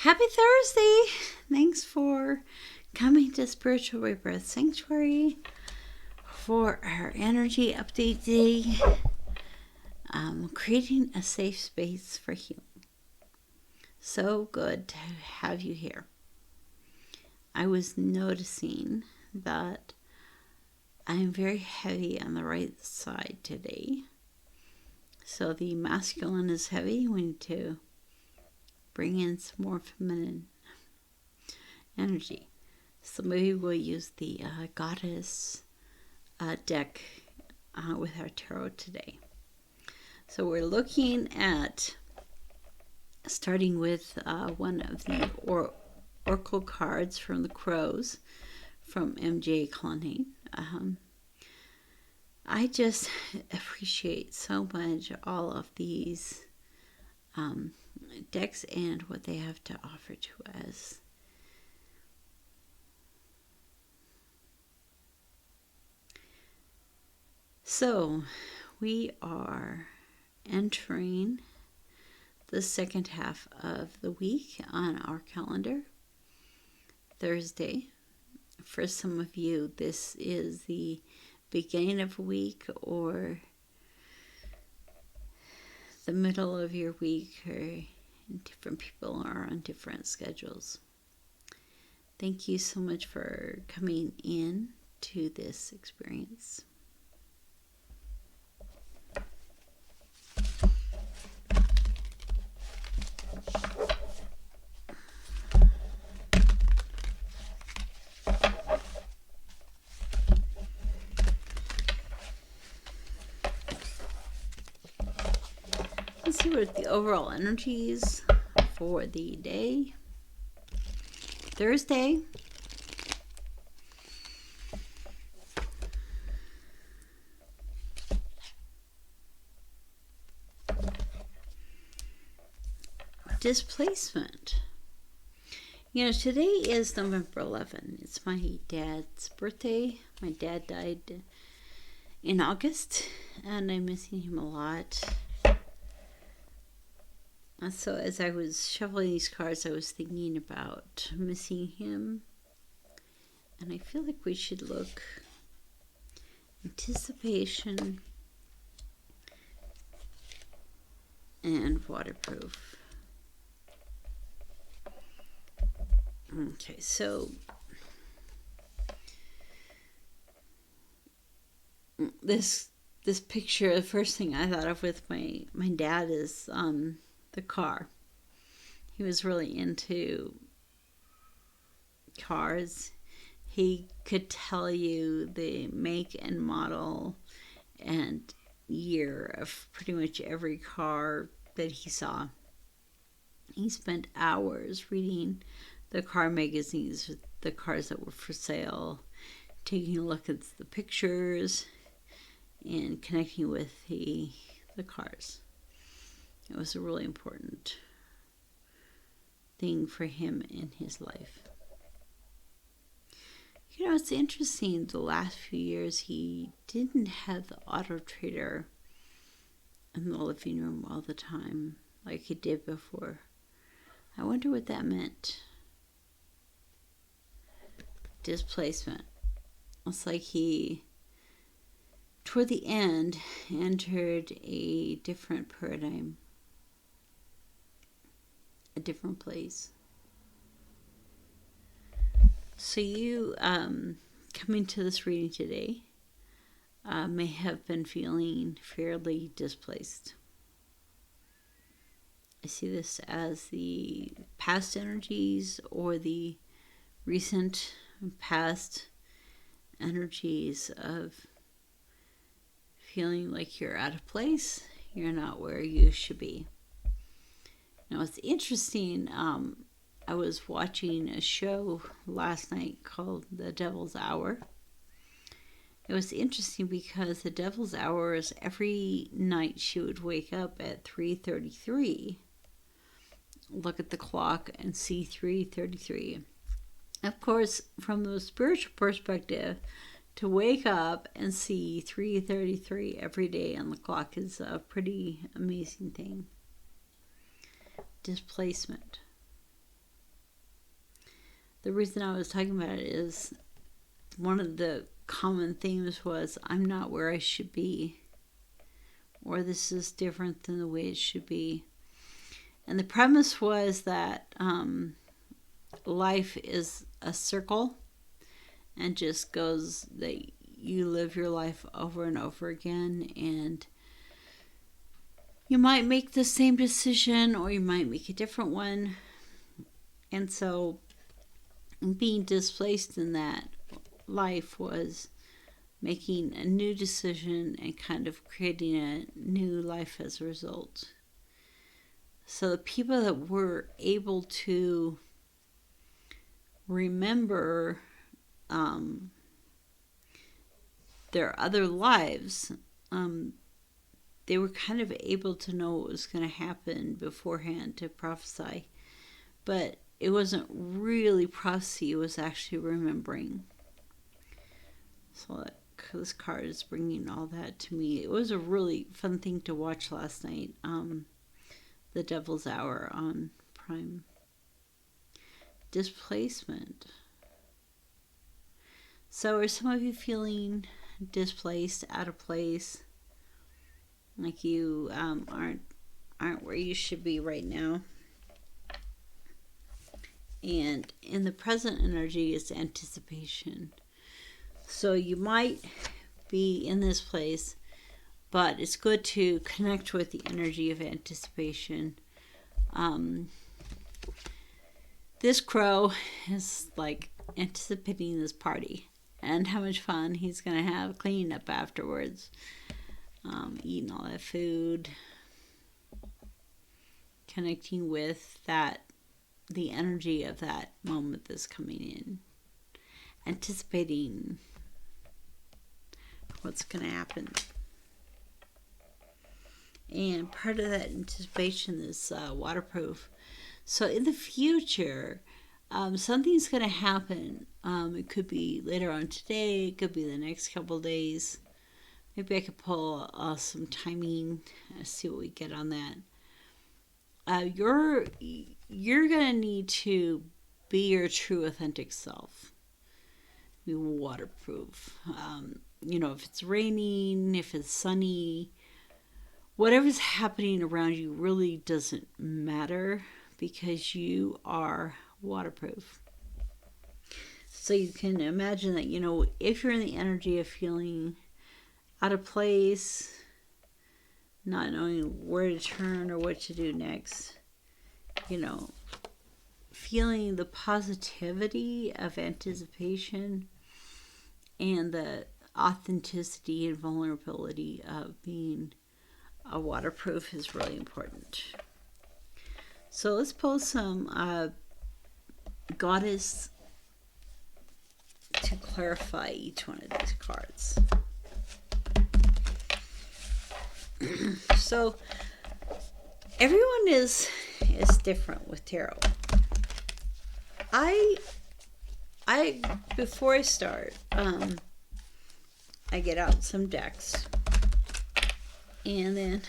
Happy Thursday! Thanks for coming to Spiritual Rebirth Sanctuary for our energy update day. Creating a safe space for healing. So good to have you here. I was noticing that I'm very heavy on the right side today. So the masculine is heavy. We need to bring in some more feminine energy. So maybe we'll use the goddess deck with our tarot today. So we're looking at starting with one of the oracle cards from the Crows from MJ Clooney. I just appreciate so much all of these decks and what they have to offer to us. So we are entering the second half of the week on our calendar. Thursday. For some of you, this is the beginning of a week or the middle of your week, or different people are on different schedules. Thank you so much for coming in to this experience. Let's see what the overall energies for the day. Thursday. Displacement. You know, today is November 11. It's my dad's birthday. My dad died in August, and I'm missing him a lot. So as I was shuffling these cards, I was thinking about missing him. And I feel like we should look anticipation and waterproof. Okay, so this picture, the first thing I thought of with my dad is the car. He was really into cars. He could tell you the make and model and year of pretty much every car that he saw. He spent hours reading the car magazines, the cars that were for sale, taking a look at the pictures and connecting with the cars. It was a really important thing for him in his life. You know, it's interesting, the last few years he didn't have the auto trader in the living room all the time like he did before. I wonder what that meant. Displacement. It's like he, toward the end, entered a different paradigm. A different place. So you coming to this reading today may have been feeling fairly displaced. I see this as the past energies or the recent past energies of feeling like you're out of place, you're not where you should be. Now, it's interesting, I was watching a show last night called The Devil's Hour. It was interesting because The Devil's Hour is every night she would wake up at 3:33, look at the clock and see 3:33. Of course, from the spiritual perspective, to wake up and see 3:33 every day on the clock is a pretty amazing thing. Displacement. the reason I was talking about it is one of the common themes was, I'm not where I should be, or this is different than the way it should be. And the premise was that life is a circle and just goes, that you live your life over and over again, and you might make the same decision or you might make a different one. And so being displaced in that life was making a new decision and kind of creating a new life as a result. So the people that were able to remember their other lives, they were kind of able to know what was going to happen beforehand to prophesy. But it wasn't really prophecy, it was actually remembering. So this card is bringing all that to me. It was a really fun thing to watch last night. The Devil's Hour on Prime. Displacement. So are some of you feeling displaced, out of place? Like you aren't where you should be right now? And in the present energy is anticipation. So you might be in this place, but it's good to connect with the energy of anticipation. This crow is like anticipating this party and how much fun he's going to have cleaning up afterwards, eating all that food, connecting with the energy of that moment that's coming in, anticipating what's going to happen. And part of that anticipation is waterproof. So in the future, something's going to happen. It could be later on today, it could be the next couple days. Maybe I could pull some timing, see what we get on that. You're going to need to be your true authentic self. Be waterproof. If it's raining, if it's sunny, whatever's happening around you really doesn't matter because you are waterproof. So you can imagine that, if you're in the energy of feeling out of place, not knowing where to turn or what to do next, feeling the positivity of anticipation and the authenticity and vulnerability of being a waterproof is really important. So let's pull some goddess to clarify each one of these cards. So everyone is different with tarot. I before I start, I get out some decks, and then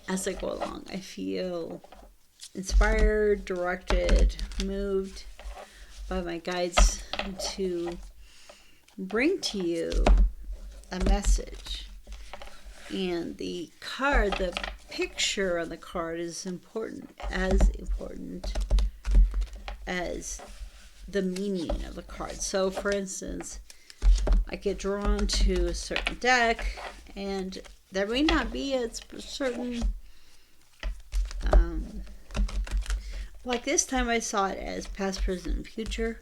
as I go along, I feel inspired, directed, moved by my guides to bring to you a message. And the picture on the card is important as the meaning of the card. So for instance, I get drawn to a certain deck, and there may not be a certain like this time I saw it as past, present, and future.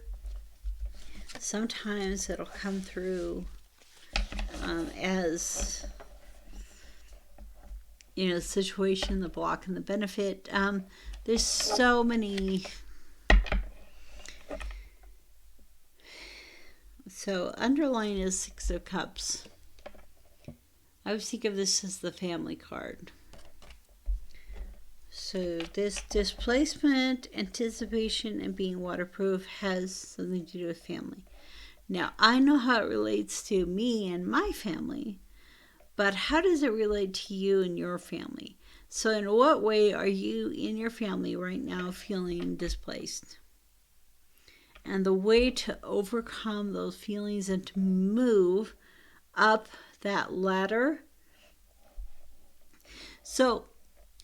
Sometimes it'll come through as the situation, the block, and the benefit. There's so many. So underlying is Six of Cups. I would think of this as the family card. So this displacement, anticipation, and being waterproof has something to do with family. Now, I know how it relates to me and my family, but how does it relate to you and your family? So in what way are you in your family right now feeling displaced? And the way to overcome those feelings and to move up that ladder. So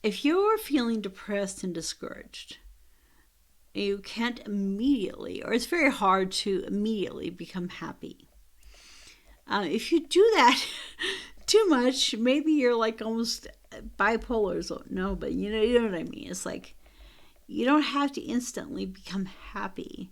if you're feeling depressed and discouraged, you can't immediately, or it's very hard to immediately become happy. If you do that too much, maybe you're like almost bipolar. So, no, but you know what I mean. It's like you don't have to instantly become happy.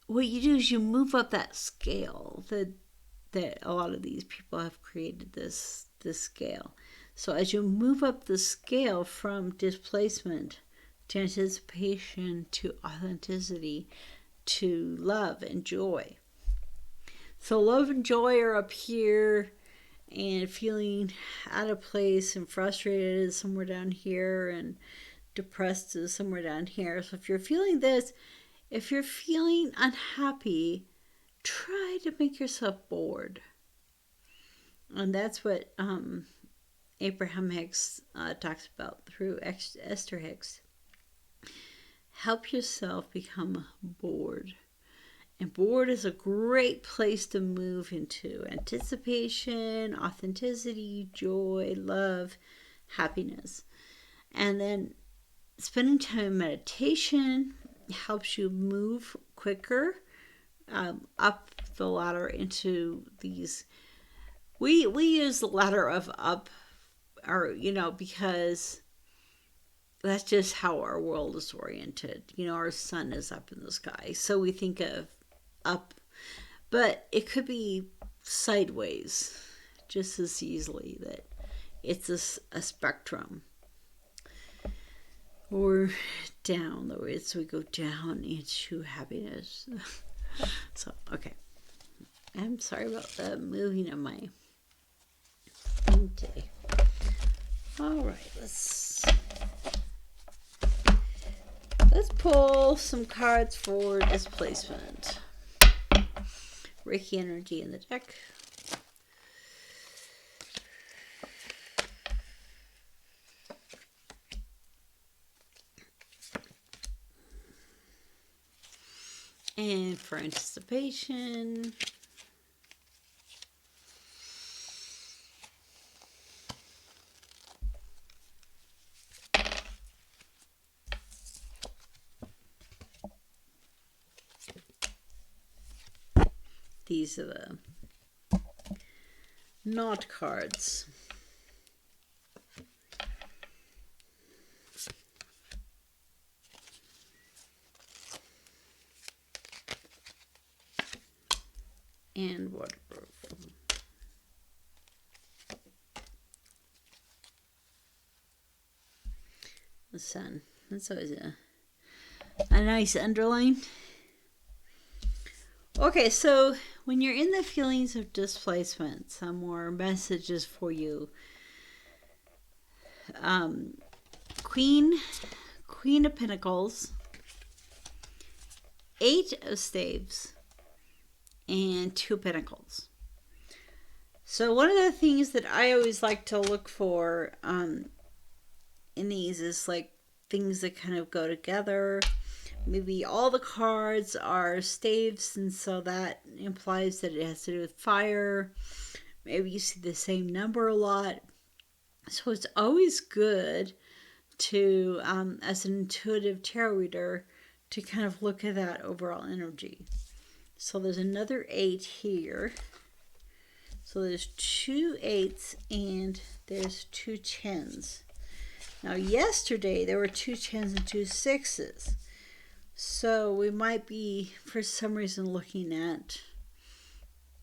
What you do is you move up that scale. That a lot of these people have created this scale. So as you move up the scale from displacement to anticipation to authenticity to love and joy. So love and joy are up here, and feeling out of place and frustrated is somewhere down here, and depressed is somewhere down here. So if you're feeling this, if you're feeling unhappy, try to make yourself bored. And that's what Abraham Hicks talks about through Esther Hicks. Help yourself become bored. And bored is a great place to move into anticipation, authenticity, joy, love, happiness. And then spending time in meditation helps you move quicker up the ladder into these. We use the ladder of up, or because that's just how our world is oriented. Our sun is up in the sky, so we think of up, but it could be sideways just as easily. That it's a spectrum, or down. The way we go down into happiness. So okay, I'm sorry about the moving of my thing today. All right, let's pull some cards for displacement. Reiki energy in the deck. And for anticipation. These are the not cards. And waterproof. The sun. That's always a nice underline. Okay, so when you're in the feelings of displacement, some more messages for you. Queen of Pentacles, 8 of Staves, and 2 Pentacles. So one of the things that I always like to look for in these is like things that kind of go together. Maybe all the cards are staves, and so that implies that it has to do with fire. Maybe you see the same number a lot. So it's always good to, as an intuitive tarot reader, to kind of look at that overall energy. So there's another 8 here. So there's 2 8s and there's 2 10s. Now yesterday there were 2 10s and 2 6s. So we might be, for some reason, looking at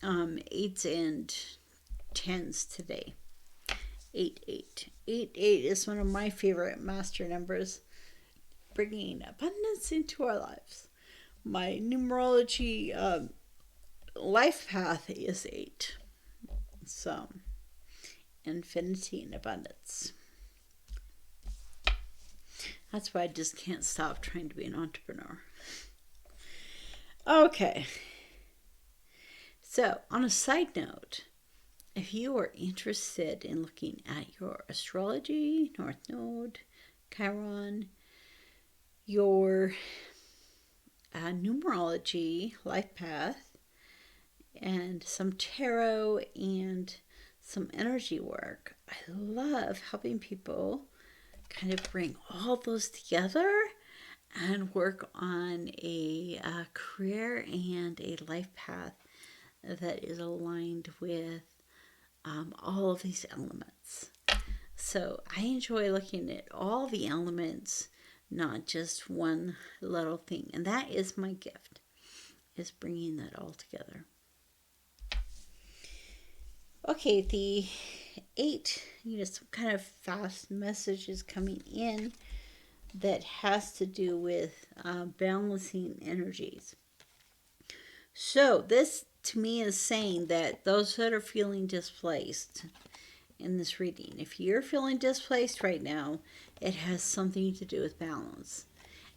8s and 10s today. 8, 8. 8, 8 is one of my favorite master numbers, bringing abundance into our lives. My numerology life path is 8. So, infinity and abundance. That's why I just can't stop trying to be an entrepreneur. Okay. So, on a side note, if you are interested in looking at your astrology, North Node, Chiron, your numerology, life path, and some tarot and some energy work. I love helping people kind of bring all those together and work on a career and a life path that is aligned with all of these elements. So I enjoy looking at all the elements, not just one little thing. And that is my gift, is bringing that all together. Okay, the 8, some kind of fast messages coming in that has to do with balancing energies. So this to me is saying that those that are feeling displaced in this reading, if you're feeling displaced right now, it has something to do with balance.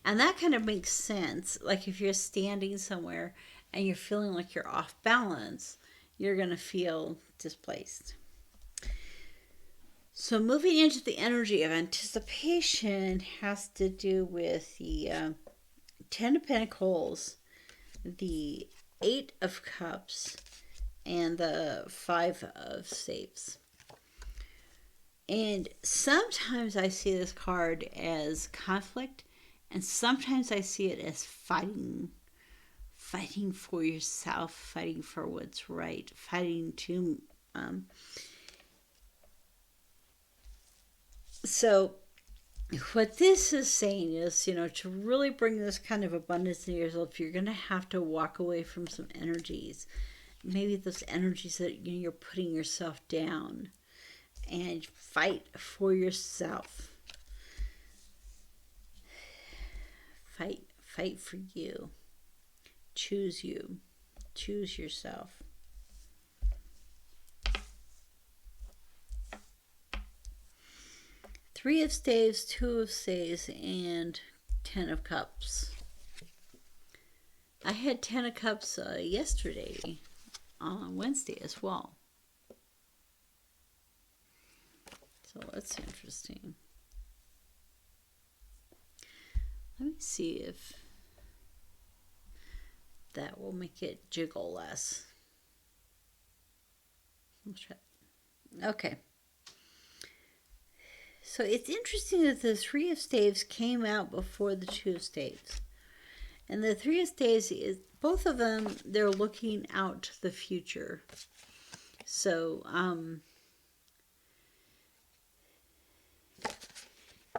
And that kind of makes sense. Like if you're standing somewhere and you're feeling like you're off balance, you're going to feel displaced. So moving into the energy of anticipation has to do with the 10 of Pentacles, the 8 of Cups, and the 5 of Staves. And sometimes I see this card as conflict, and sometimes I see it as fighting for yourself, fighting for what's right, fighting to so what this is saying is, to really bring this kind of abundance in yourself, you're going to have to walk away from some energies. Maybe those energies that you're putting yourself down, and fight for yourself. Fight for you. Choose you. Choose yourself. Three of Staves, 2 of Staves, and 10 of Cups. I had 10 of Cups yesterday on Wednesday as well. So that's interesting. Let me see if that will make it jiggle less. Let's try. Okay. So it's interesting that the 3 of Staves came out before the 2 of Staves. And the 3 of Staves, is both of them, they're looking out to the future. So,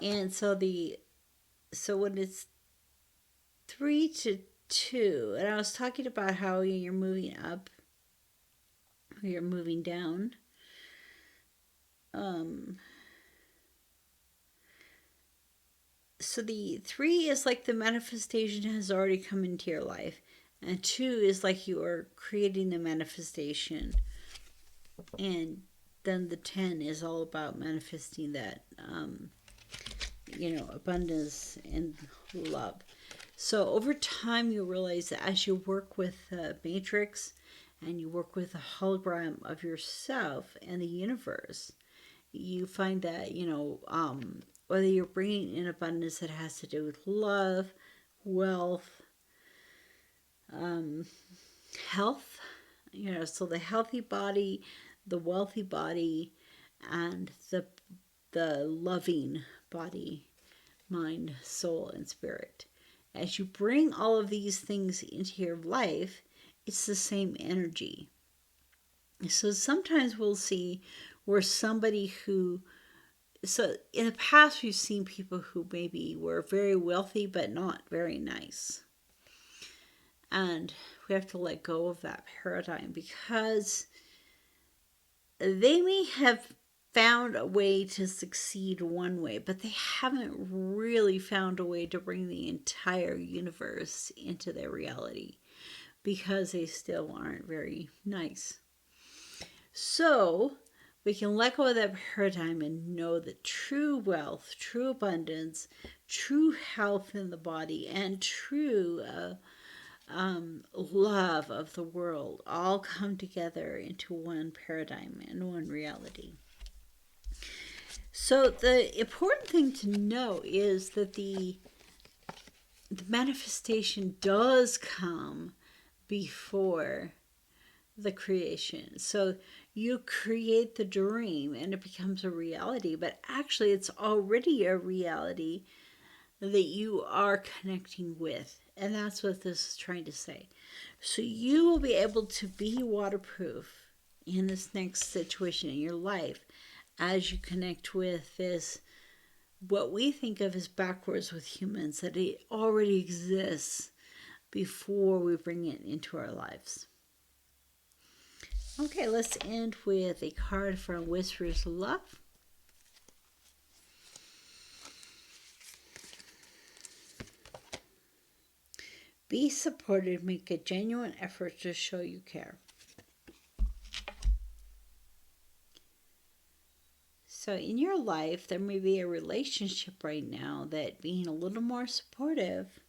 and so when it's 3 to 2, and I was talking about how you're moving up, you're moving down. So the 3 is like the manifestation has already come into your life. And 2 is like you are creating the manifestation. And then the 10 is all about manifesting that, abundance and love. So over time, you'll realize that as you work with the matrix and you work with the hologram of yourself and the universe, you find that, whether you're bringing in abundance that has to do with love, wealth, health, so the healthy body, the wealthy body, and the loving body, mind, soul, and spirit. As you bring all of these things into your life, it's the same energy. So sometimes we'll see where somebody who, so in the past we've seen people who maybe were very wealthy but not very nice. And we have to let go of that paradigm because they may have found a way to succeed one way, but they haven't really found a way to bring the entire universe into their reality because they still aren't very nice. So we can let go of that paradigm and know that true wealth, true abundance, true health in the body, and true love of the world all come together into one paradigm and one reality. So the important thing to know is that the the manifestation does come before the creation. So you create the dream and it becomes a reality, but actually it's already a reality that you are connecting with. And that's what this is trying to say. So you will be able to be waterproof in this next situation in your life as you connect with this, what we think of as backwards with humans, that it already exists before we bring it into our lives. Okay, let's end with a card from Whispers of Love. Be supported, make a genuine effort to show you care. So in your life, there may be a relationship right now that being a little more supportive,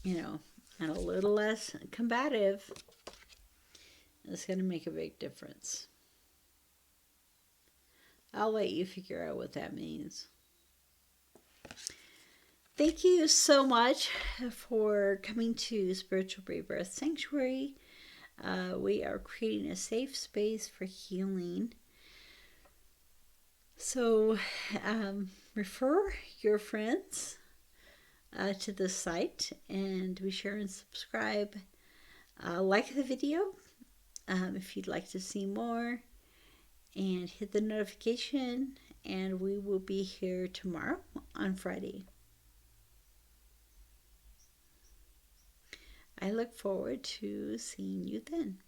and a little less combative is going to make a big difference. I'll let you figure out what that means. Thank you so much for coming to Spiritual Rebirth Sanctuary. We are creating a safe space for healing. So refer your friends to the site, and be sure and subscribe. Like the video if you'd like to see more, and hit the notification, and we will be here tomorrow on Friday. I look forward to seeing you then.